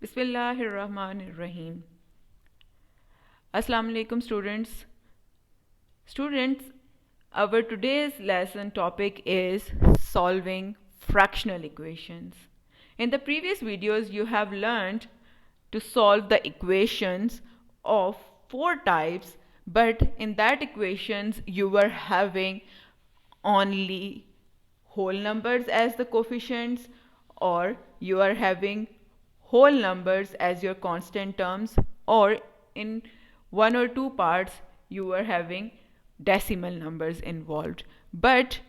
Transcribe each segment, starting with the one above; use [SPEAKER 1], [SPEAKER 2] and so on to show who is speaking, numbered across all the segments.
[SPEAKER 1] Bismillahirrahmanirrahim. Assalamu alaikum students. Students, our today's lesson topic is solving fractional equations. In the previous videos you have learned to solve the equations of four types, but in that equations you were having only whole numbers as the coefficients, or you are having whole numbers as your constant terms, or in one or two parts you are having decimal numbers involved. But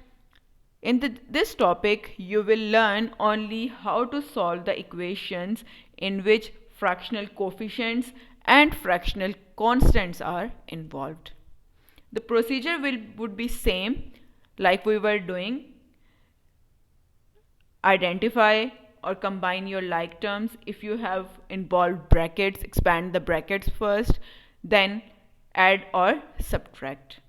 [SPEAKER 1] in this topic you will learn only how to solve the equations in which fractional coefficients and fractional constants are involved. The procedure would be same like we were doing. Identify or combine your like terms. If you have involved brackets, expand the brackets first, then add or subtract.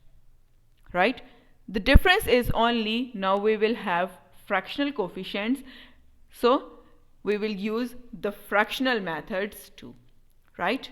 [SPEAKER 1] Right? The difference is only now we will have fractional coefficients, so we will use the fractional methods too. Right?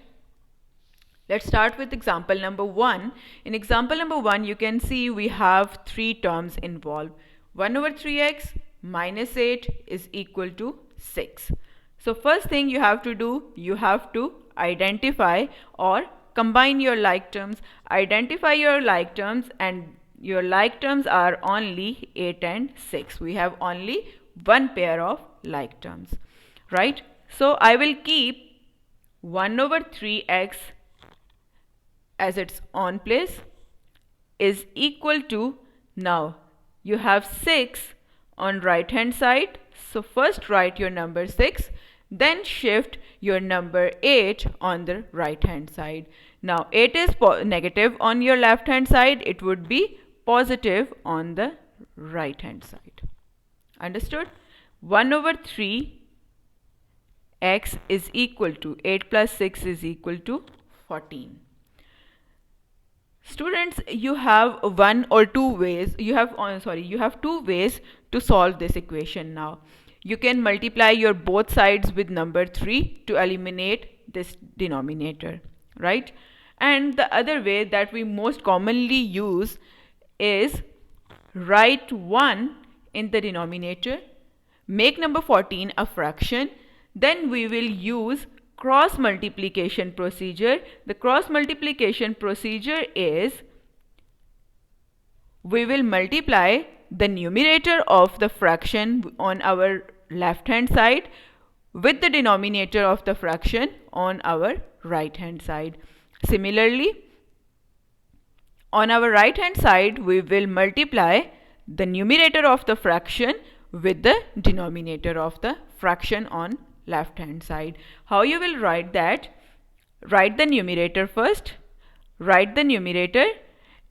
[SPEAKER 1] Let's start with example number 1. In example number 1, you can see we have three terms involved. 1 over 3x minus 8 is equal to 6. So first thing you have to do, you have to identify or combine your like terms. Identify your like terms, and your like terms are only 8 and 6. We have only one pair of like terms. Right? So I will keep 1 over 3x as its own place is equal to, now you have 6 on right hand side, so first write your number 6, then shift your number 8 on the right hand side. Now 8 is negative on your left hand side, it would be positive on the right hand side. Understood? 1 over 3 x is equal to 8 plus 6 is equal to 14. Students, you have two ways to solve this equation. Now you can multiply your both sides with number 3 to eliminate this denominator, right? And the other way that we most commonly use is write 1 in the denominator, make number 14 a fraction, then we will use cross multiplication procedure. The cross multiplication procedure is we will multiply the numerator of the fraction on our left hand side with the denominator of the fraction on our right hand side. Similarly, on our right hand side we will multiply the numerator of the fraction with the denominator of the fraction on left hand side. How you will write that? Write the numerator first. Write the numerator.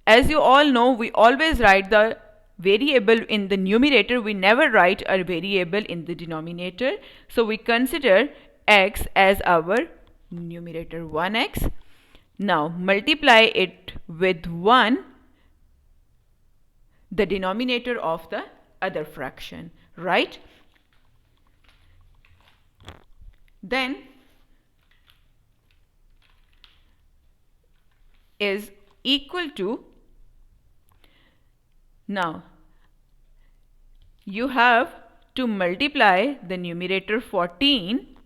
[SPEAKER 1] As you all know, we always write the variable in the numerator. We never write a variable in the denominator. So we consider x as our numerator, 1x. Now multiply it with 1, the denominator of the other fraction, right? Then is equal to, now you have to multiply the numerator 14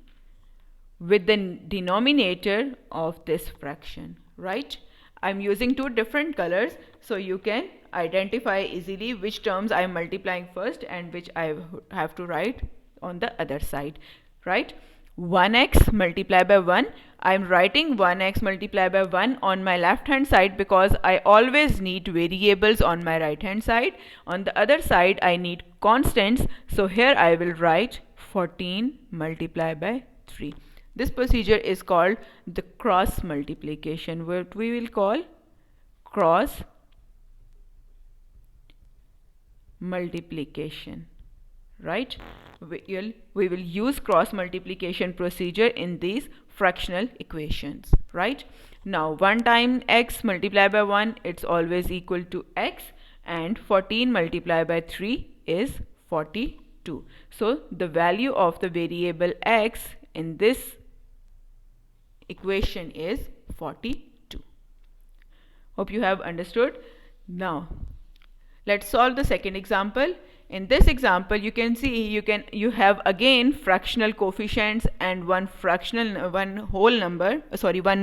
[SPEAKER 1] with the denominator of this fraction, right? I'm using two different colors so you can identify easily which terms I'm multiplying first and which I have to write on the other side, right? 1x multiplied by 1. I'm writing 1x multiplied by 1 on my left hand side because I always need variables on my right hand side. On the other side I need constants, so here I will write 14 multiplied by 3. This procedure is called the cross multiplication, what we will call cross multiplication, right? We will use cross multiplication procedure in these fractional equations, right? Now 1 times x multiplied by 1, it's always equal to x, and 14 multiplied by 3 is 42. So the value of the variable x in this equation is 42. Hope you have understood. Now let's solve the second example. In this example, you can see you have again fractional coefficients and one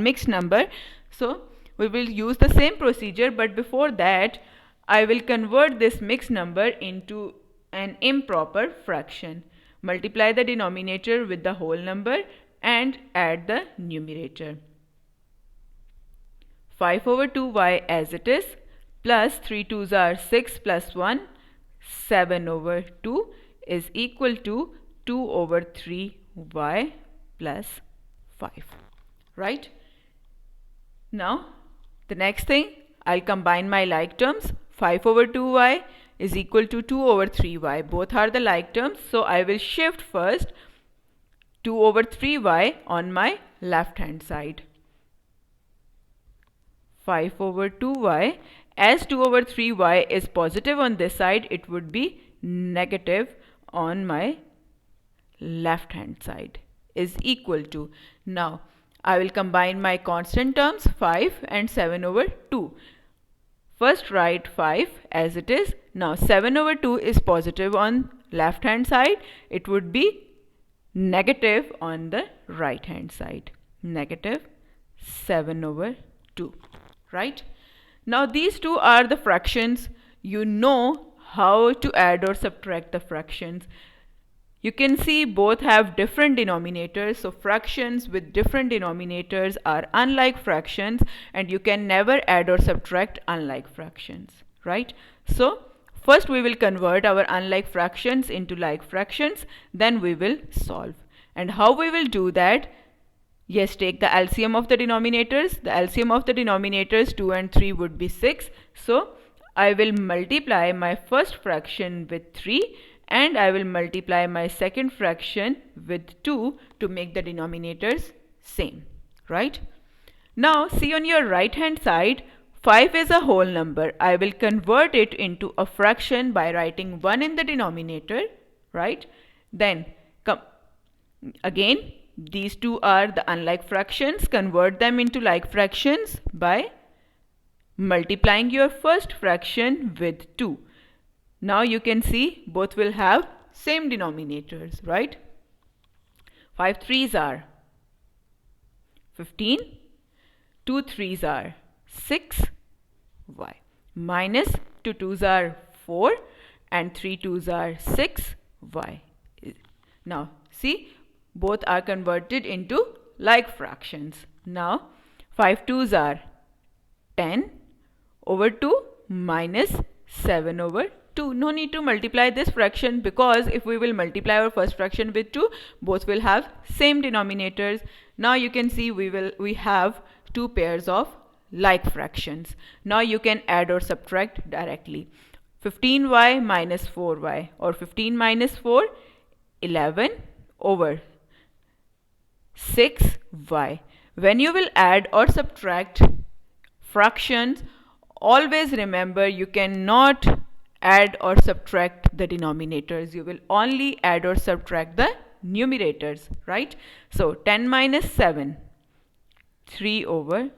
[SPEAKER 1] mixed number. So we will use the same procedure, but before that I will convert this mixed number into an improper fraction. Multiply the denominator with the whole number and add the numerator. 5 over 2y as it is, plus 3 2s are 6 plus 1, 7 over 2 is equal to 2 over 3y plus 5. Right? Now, the next thing, I'll combine my like terms. 5 over 2y is equal to 2 over 3y. Both are the like terms, so I will shift first 2 over 3y on my left hand side. 5 over 2y, as 2 over 3y is positive on this side, it would be negative on my left hand side, is equal to. Now I will combine my constant terms 5 and 7 over 2. First write 5 as it is. Now 7 over 2 is positive on left hand side, it would be negative on the right hand side, negative 7 over 2. Right? Now these two are the fractions. You know how to add or subtract the fractions. You can see both have different denominators, so fractions with different denominators are unlike fractions, and you can never add or subtract unlike fractions, right? So first we will convert our unlike fractions into like fractions, then we will solve. And how we will do that? Yes, take the LCM of the denominators. The LCM of the denominators 2 and 3 would be 6. So I will multiply my first fraction with 3 and I will multiply my second fraction with 2 to make the denominators same, right? Now see on your right hand side, 5 is a whole number. I will convert it into a fraction by writing 1 in the denominator, right? Then again, these two are the unlike fractions. Convert them into like fractions by multiplying your first fraction with 2. Now you can see both will have same denominators, right? 5 3s are 15, 2 3s are 6y, minus 2 2s are 4 and 3 2s are 6y. Now see, both are converted into like fractions. Now 5 2s are 10 over 2 minus 7 over 2. No need to multiply this fraction, because if we will multiply our first fraction with 2, both will have same denominators. Now you can see we have two pairs of like fractions. Now you can add or subtract directly. 15y minus 4y, or 15 minus 4, 11 over 6y. When you will add or subtract fractions, always remember you cannot add or subtract the denominators. You will only add or subtract the numerators, right? So 10 minus 7, 3 over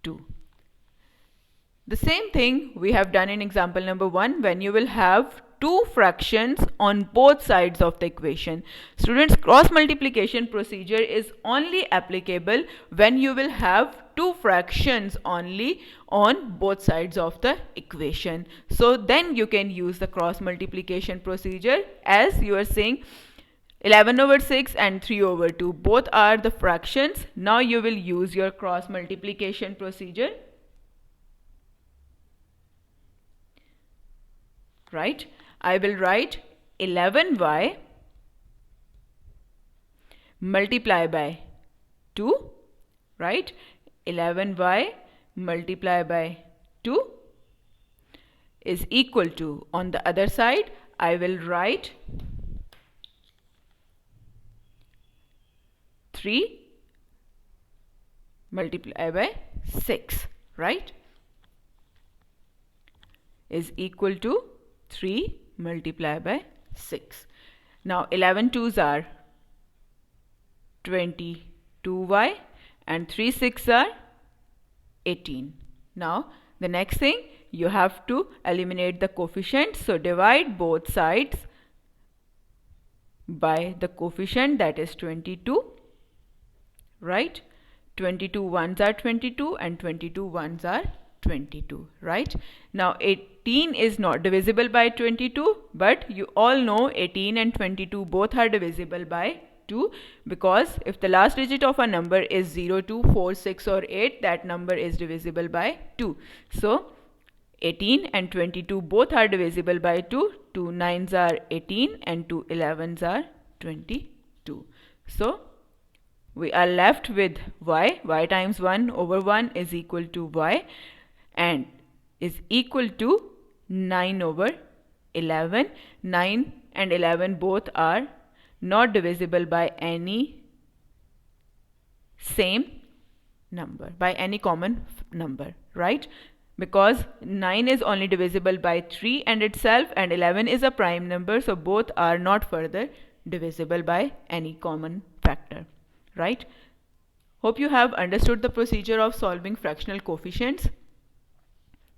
[SPEAKER 1] 2. The same thing we have done in example number 1, when you will have two fractions on both sides of the equation. Students, cross multiplication procedure is only applicable when you will have two fractions only on both sides of the equation. So then you can use the cross multiplication procedure, as you are saying 11 over 6 and 3 over 2 both are the fractions. Now you will use your cross multiplication procedure, right? I will write 11y multiply by 2, right? 11y multiply by 2 is equal to, on the other side I will write 3 multiply by 6, right? Is equal to 3 multiply by 6. Now 11 2s are 22y and 3 6 are 18. Now the next thing, you have to eliminate the coefficient. So divide both sides by the coefficient, that is 22, right? 22 ones are 22 and 22 ones are 22, right? Now 18 is not divisible by 22, but you all know 18 and 22 both are divisible by 2, because if the last digit of a number is 0, 2, 4, 6 or 8, that number is divisible by 2. So 18 and 22 both are divisible by 2. 2 9s are 18 and 2 11s are 22. So we are left with y times 1 over 1 is equal to y, and is equal to 9 over 11. 9 and 11 both are not divisible by any same number, by any common number, right? Because 9 is only divisible by 3 and itself, and 11 is a prime number, so both are not further divisible by any common factor, right? Hope you have understood the procedure of solving fractional coefficients.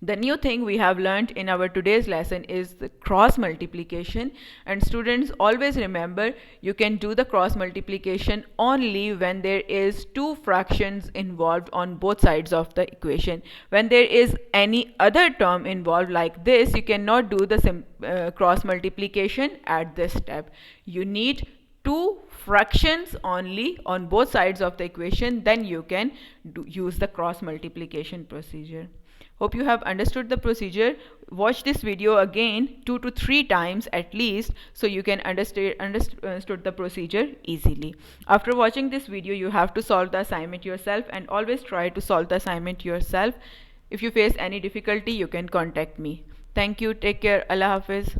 [SPEAKER 1] The new thing we have learnt in our today's lesson is the cross multiplication, and students, always remember, you can do the cross multiplication only when there is two fractions involved on both sides of the equation. When there is any other term involved like this, you cannot do the cross multiplication at this step. You need two fractions only on both sides of the equation, then you can use the cross multiplication procedure. Hope you have understood the procedure. Watch this video again 2 to 3 times at least, so you can understood the procedure easily. After watching this video, you have to solve the assignment yourself, and always try to solve the assignment yourself. If you face any difficulty, you can contact me. Thank you. Take care. Allah Hafiz.